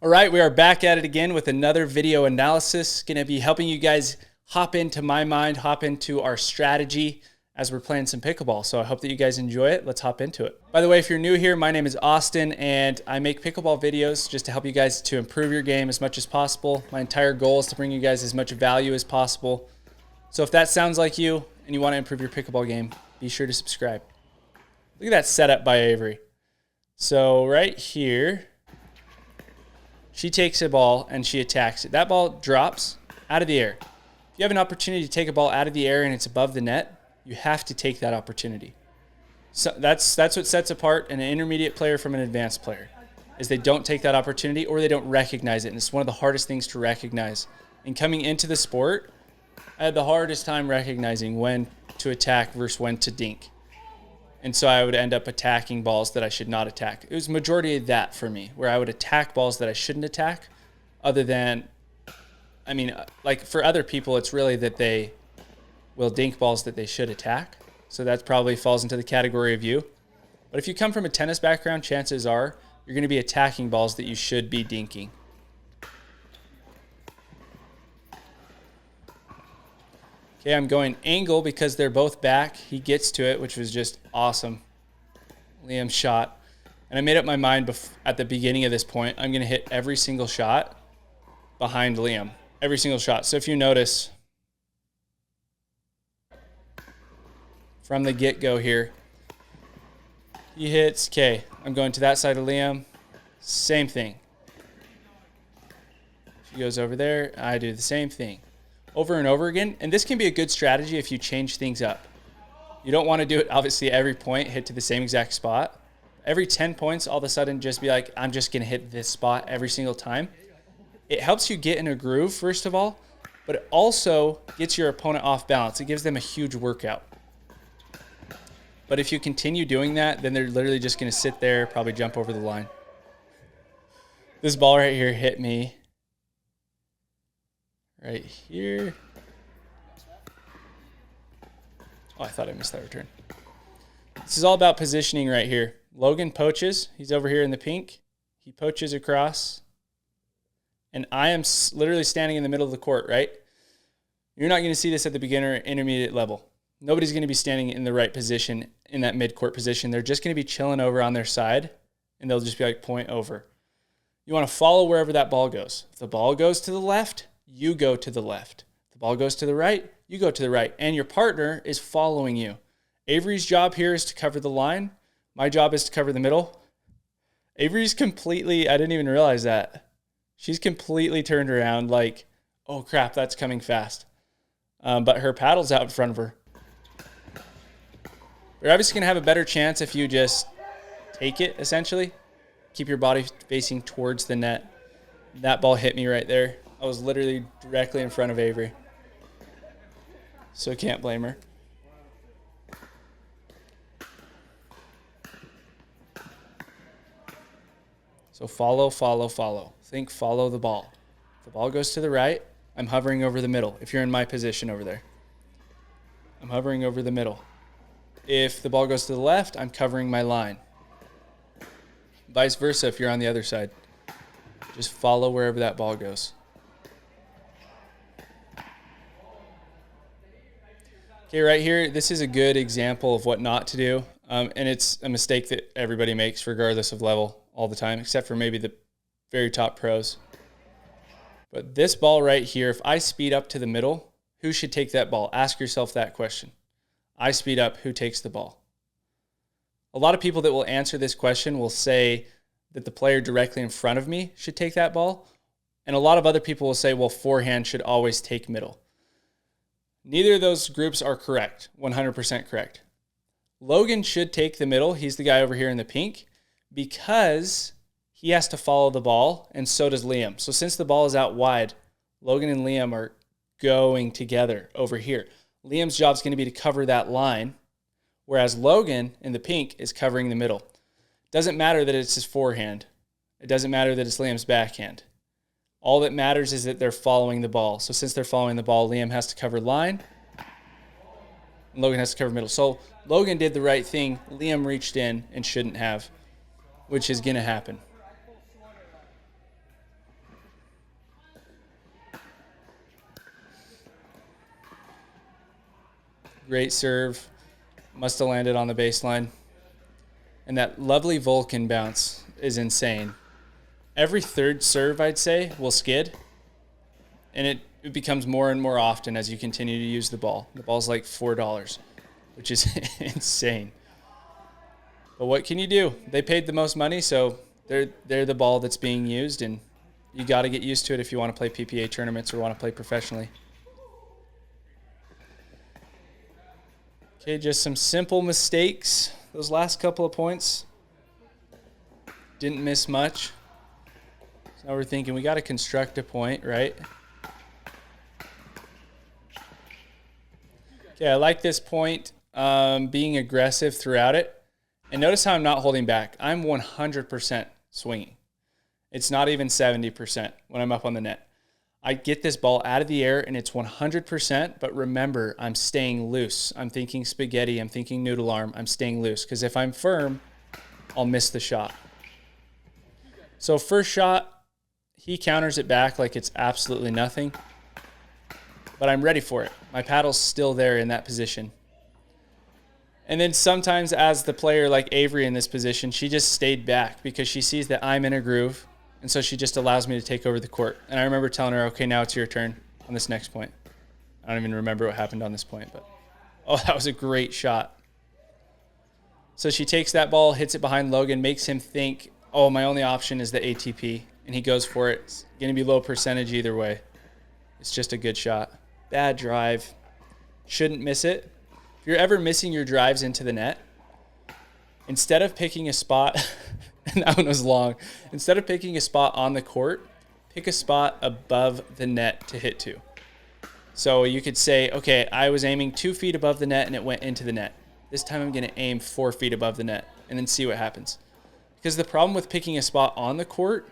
All right, we are back at it again with another video analysis. Going to be helping you guys hop into my mind, hop into our strategy as we're playing some pickleball. So I hope that you guys enjoy it. Let's hop into it. By the way, if you're new here, my name is Austin and I make pickleball videos just to help you guys to improve your game as much as possible. My entire goal is to bring you guys as much value as possible. So if that sounds like you and you want to improve your pickleball game, be sure to subscribe. Look at that setup by Avery. So right here, she takes a ball and she attacks it. That ball drops out of the air. If you have an opportunity to take a ball out of the air and it's above the net, you have to take that opportunity. So that's what sets apart an intermediate player from an advanced player, is they don't take that opportunity or they don't recognize it. And it's one of the hardest things to recognize. And coming into the sport, I had the hardest time recognizing when to attack versus when to dink. And so I would end up attacking balls that I should not attack. It was majority of that for me, where I would attack balls that I shouldn't attack, other than, I mean, like for other people, it's really that they will dink balls that they should attack. So that probably falls into the category of you. But if you come from a tennis background, chances are you're going to be attacking balls that you should be dinking. Okay, I'm going angle because they're both back. He gets to it, which was just awesome. Liam's shot. And I made up my mind at the beginning of this point, I'm going to hit every single shot behind Liam. Every single shot. So if you notice, from the get-go here, he hits, okay, I'm going to that side of Liam. Same thing. She goes over there. I do the same thing. Over and over again, and this can be a good strategy if you change things up. You don't want to do it, obviously, every point, hit to the same exact spot. Every 10 points, all of a sudden, just be like, I'm just going to hit this spot every single time. It helps you get in a groove, first of all, but it also gets your opponent off balance. It gives them a huge workout. But if you continue doing that, then they're literally just going to sit there, probably jump over the line. This ball right here hit me right here. Oh, I thought I missed that return. This is all about positioning right here. Logan poaches. He's over here in the pink. He poaches across. And I am literally standing in the middle of the court, right? You're not going to see this at the beginner or intermediate level. Nobody's going to be standing in the right position, in that mid-court position. They're just going to be chilling over on their side, and they'll just be like point over. You want to follow wherever that ball goes. If the ball goes to the left, you go to the left. The ball goes to the right, you go to the right. And your partner is following you. Avery's job here is to cover the line. My job is to cover the middle. Avery's completely, I didn't even realize that. She's completely turned around like, oh crap, that's coming fast. But her paddle's out in front of her. You're obviously going to have a better chance if you just take it, essentially. Keep your body facing towards the net. That ball hit me right there. I was literally directly in front of Avery. So can't blame her. So follow, follow, follow. Think follow the ball. If the ball goes to the right, I'm hovering over the middle. If you're in my position over there, I'm hovering over the middle. If the ball goes to the left, I'm covering my line. Vice versa if you're on the other side. Just follow wherever that ball goes. Okay, right here, this is a good example of what not to do. And it's a mistake that everybody makes regardless of level all the time, except for maybe the very top pros. But this ball right here, if I speed up to the middle, who should take that ball? Ask yourself that question. I speed up, who takes the ball? A lot of people that will answer this question will say that the player directly in front of me should take that ball. And a lot of other people will say, well, forehand should always take middle. Neither of those groups are correct, 100% correct. Logan should take the middle. He's the guy over here in the pink because he has to follow the ball, and so does Liam. So since the ball is out wide, Logan and Liam are going together over here. Liam's job is going to be to cover that line, whereas Logan in the pink is covering the middle. Doesn't matter that it's his forehand. It doesn't matter that it's Liam's backhand. All that matters is that they're following the ball. So since they're following the ball, Liam has to cover line, and Logan has to cover middle. So Logan did the right thing. Liam reached in and shouldn't have, which is going to happen. Great serve. Must have landed on the baseline. And that lovely Vulcan bounce is insane. Every third serve, I'd say, will skid. And it becomes more and more often as you continue to use the ball. The ball's like $4, which is insane. But what can you do? They paid the most money, so they're the ball that's being used, and you got to get used to it if you want to play PPA tournaments or want to play professionally. Okay, just some simple mistakes. Those last couple of points didn't miss much. So now we're thinking we got to construct a point, right? Okay, I like this point, being aggressive throughout it. And notice how I'm not holding back. I'm 100% swinging. It's not even 70% when I'm up on the net. I get this ball out of the air and it's 100%, but remember, I'm staying loose. I'm thinking spaghetti, I'm thinking noodle arm, I'm staying loose. Because if I'm firm, I'll miss the shot. So first shot, he counters it back like it's absolutely nothing. But I'm ready for it. My paddle's still there in that position. And then sometimes as the player like Avery in this position, she just stayed back because she sees that I'm in a groove. And so she just allows me to take over the court. And I remember telling her, okay, now it's your turn on this next point. I don't even remember what happened on this point, but oh, that was a great shot. So she takes that ball, hits it behind Logan, makes him think, oh, my only option is the ATP. And he goes for it. It's going to be low percentage either way. It's just a good shot. Bad drive. Shouldn't miss it. If you're ever missing your drives into the net, instead of picking a spot, and that one was long, instead of picking a spot on the court, pick a spot above the net to hit to. So you could say, okay, I was aiming 2 feet above the net and it went into the net. This time I'm going to aim 4 feet above the net and then see what happens. Because the problem with picking a spot on the court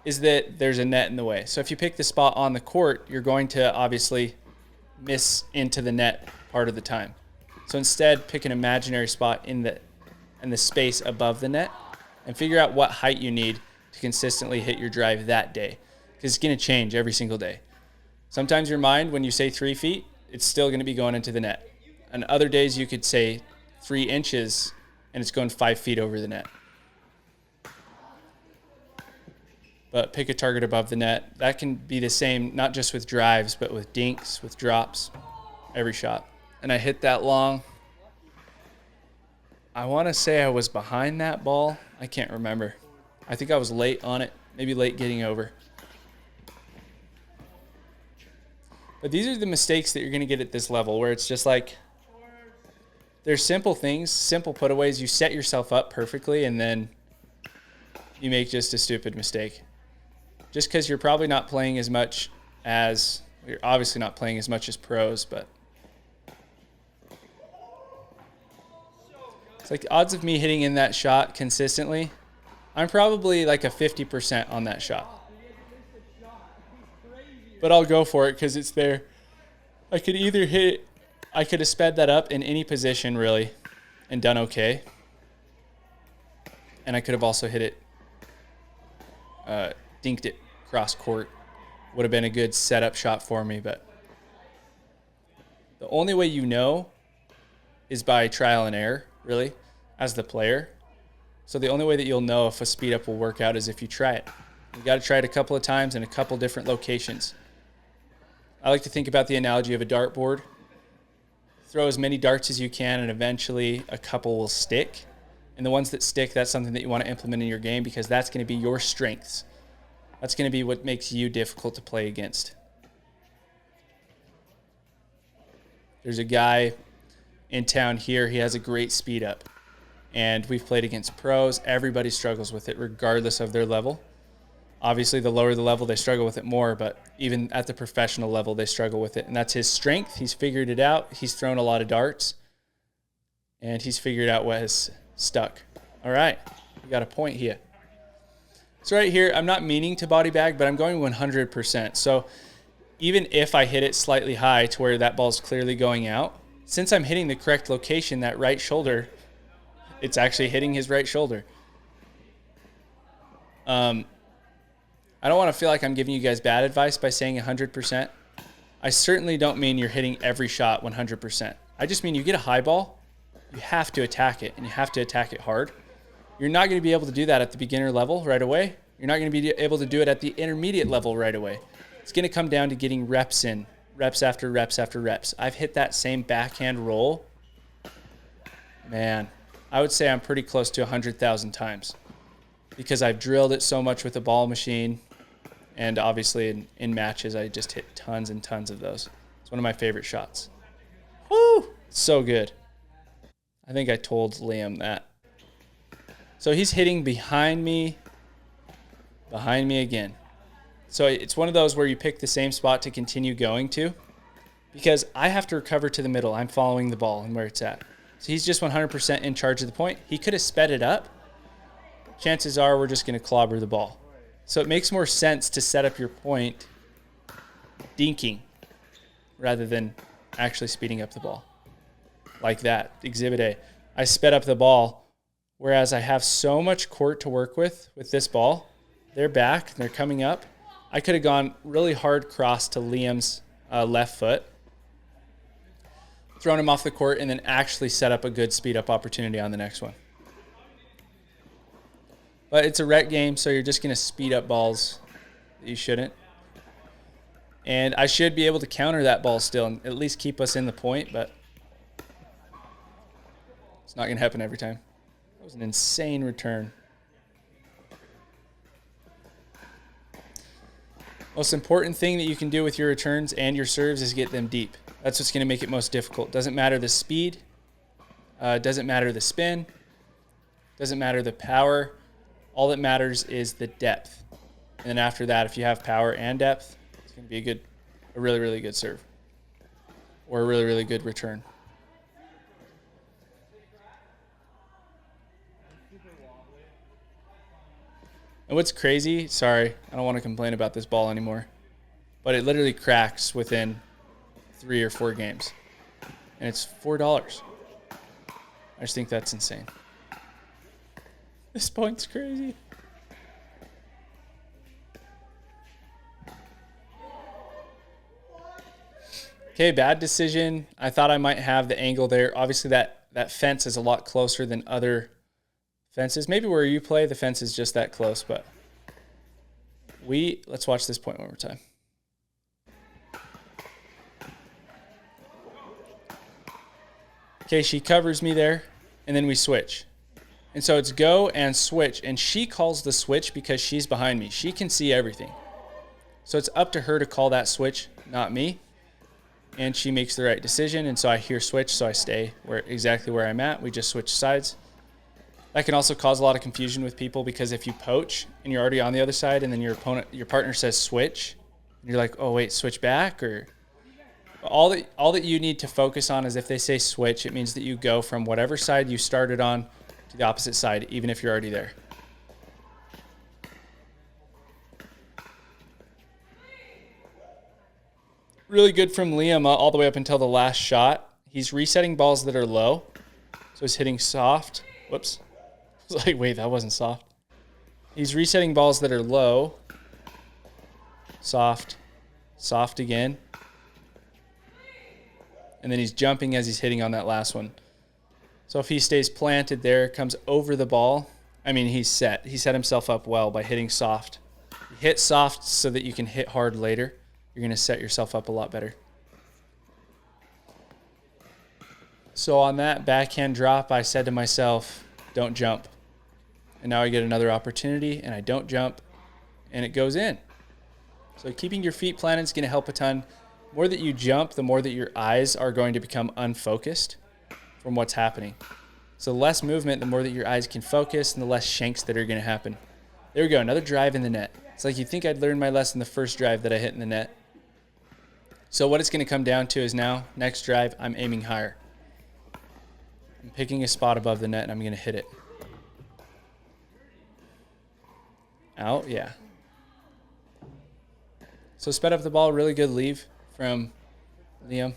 is that there's a net in the way. So if you pick the spot on the court, you're going to obviously miss into the net part of the time. So instead, pick an imaginary spot in the space above the net and figure out what height you need to consistently hit your drive that day, because it's going to change every single day. Sometimes your mind, when you say 3 feet, it's still going to be going into the net. And other days you could say 3 inches and it's going 5 feet over the net. But pick a target above the net. That can be the same, not just with drives, but with dinks, with drops, every shot. And I hit that long. I want to say I was behind that ball. I can't remember. I think I was late on it, maybe late getting over. But these are the mistakes that you're going to get at this level, where it's just like, there's simple things, simple putaways. You set yourself up perfectly, and then you make just a stupid mistake. Just because you're probably not playing as much as, you're obviously not playing as much as pros, but it's like the odds of me hitting in that shot consistently, I'm probably like a 50% on that shot. But I'll go for it because it's there. I could either hit, I could have sped that up in any position really and done okay. And I could have also hit it, dinked it cross court. Would have been a good setup shot for me, but the only way you know is by trial and error, really, as the player. So the only way that you'll know if a speed up will work out is if you try it. You got to try it a couple of times in a couple different locations. I like to think about the analogy of a dartboard. Throw as many darts as you can, and eventually a couple will stick. And the ones that stick, that's something that you want to implement in your game, because that's going to be your strengths. That's going to be what makes you difficult to play against. There's a guy in town here. He has a great speed up. And we've played against pros. Everybody struggles with it regardless of their level. Obviously, the lower the level, they struggle with it more, but even at the professional level, they struggle with it. And that's his strength. He's figured it out. He's thrown a lot of darts, and he's figured out what has stuck. All right, we got a point here. So right here, I'm not meaning to body bag, but I'm going 100%. So even if I hit it slightly high to where that ball's clearly going out, since I'm hitting the correct location, that right shoulder, it's actually hitting his right shoulder. I don't want to feel like I'm giving you guys bad advice by saying 100%. I certainly don't mean you're hitting every shot 100%. I just mean you get a high ball, you have to attack it, and you have to attack it hard. You're not going to be able to do that at the beginner level right away. You're not going to be able to do it at the intermediate level right away. It's going to come down to getting reps in, reps after reps after reps. I've hit that same backhand roll. Man, I would say I'm pretty close to 100,000 times because I've drilled it so much with the ball machine. And obviously in matches, I just hit tons and tons of those. It's one of my favorite shots. Woo! So good. I think I told Liam that. So he's hitting behind me again. So it's one of those where you pick the same spot to continue going to because I have to recover to the middle. I'm following the ball and where it's at. So he's just 100% in charge of the point. He could have sped it up. Chances are we're just going to clobber the ball. So it makes more sense to set up your point dinking rather than actually speeding up the ball. Like that, Exhibit A. I sped up the ball, whereas I have so much court to work with this ball. They're back, they're coming up. I could have gone really hard cross to Liam's left foot, thrown him off the court, and then actually set up a good speed up opportunity on the next one. But it's a rec game, so you're just going to speed up balls that you shouldn't. And I should be able to counter that ball still and at least keep us in the point, but it's not going to happen every time. That was an insane return. Most important thing that you can do with your returns and your serves is get them deep. That's what's going to make it most difficult. Doesn't matter the speed. Doesn't matter the spin. Doesn't matter the power. All that matters is the depth. And then after that, if you have power and depth, it's going to be a really, really good serve. Or a really, really good return. And what's crazy, sorry, I don't want to complain about this ball anymore, but it literally cracks within 3 or 4 games. And it's $4. I just think that's insane. This point's crazy. Okay, bad decision. I thought I might have the angle there. Obviously, that fence is a lot closer than other fences. Maybe where you play, the fence is just that close, but let's watch this point one more time. Okay, she covers me there, and then we switch. And so it's go and switch, and she calls the switch because she's behind me. She can see everything. So it's up to her to call that switch, not me. And she makes the right decision, and so I hear switch, so I stay exactly where I'm at. We just switch sides. That can also cause a lot of confusion with people because if you poach and you're already on the other side and then your partner says switch, and you're like, oh wait, switch back? Or all that you need to focus on is if they say switch, it means that you go from whatever side you started on to the opposite side, even if you're already there. Really good from Liam all the way up until the last shot. He's resetting balls that are low. So he's hitting soft. Whoops. I was like, wait, that wasn't soft. He's resetting balls that are low. Soft. Soft again. And then he's jumping as he's hitting on that last one. So if he stays planted there, comes over the ball, I mean, he's set. He set himself up well by hitting soft. Hit soft so that you can hit hard later. You're going to set yourself up a lot better. So on that backhand drop, I said to myself, don't jump. And now I get another opportunity, and I don't jump, and it goes in. So keeping your feet planted is going to help a ton. The more that you jump, the more that your eyes are going to become unfocused from what's happening. So the less movement, the more that your eyes can focus, and the less shanks that are going to happen. There we go, another drive in the net. It's like you'd think I'd learned my lesson the first drive that I hit in the net. So what it's going to come down to is now, next drive, I'm aiming higher. I'm picking a spot above the net, and I'm going to hit it. Out, yeah. So sped up the ball, really good leave from Liam.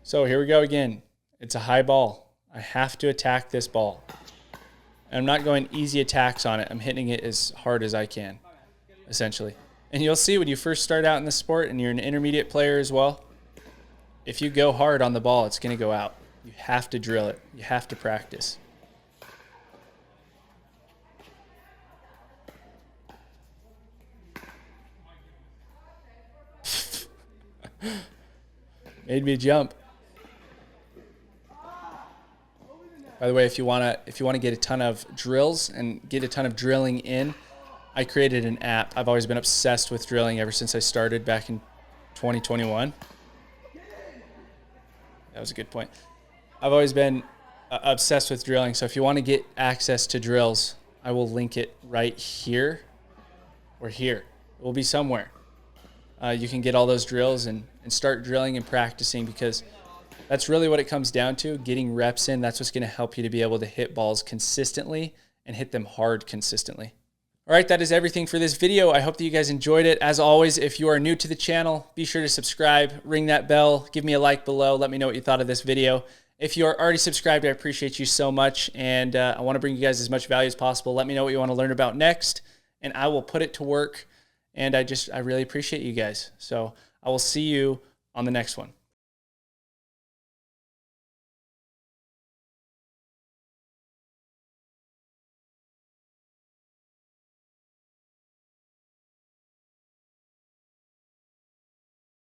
So here we go again. It's a high ball. I have to attack this ball. And I'm not going easy attacks on it. I'm hitting it as hard as I can, essentially. And you'll see when you first start out in the sport and you're an intermediate player as well, if you go hard on the ball, it's going to go out. You have to drill it. You have to practice. Made me jump. By the way, if you wanna get a ton of drills and get a ton of drilling in, I created an app. I've always been obsessed with drilling ever since I started back in 2021. That was a good point. I've always been obsessed with drilling. So if you want to get access to drills, I will link it right here or here. It will be somewhere. You can get all those drills and start drilling and practicing, because that's really what it comes down to, getting reps in. That's what's going to help you to be able to hit balls consistently and hit them hard consistently. All right, that is everything for this video. I hope that you guys enjoyed it. As always, if you are new to the channel, be sure to subscribe, ring that bell, give me a like below. Let me know what you thought of this video. If you are already subscribed, I appreciate you so much. And I want to bring you guys as much value as possible. Let me know what you want to learn about next, and I will put it to work. And I really appreciate you guys. So I will see you on the next one.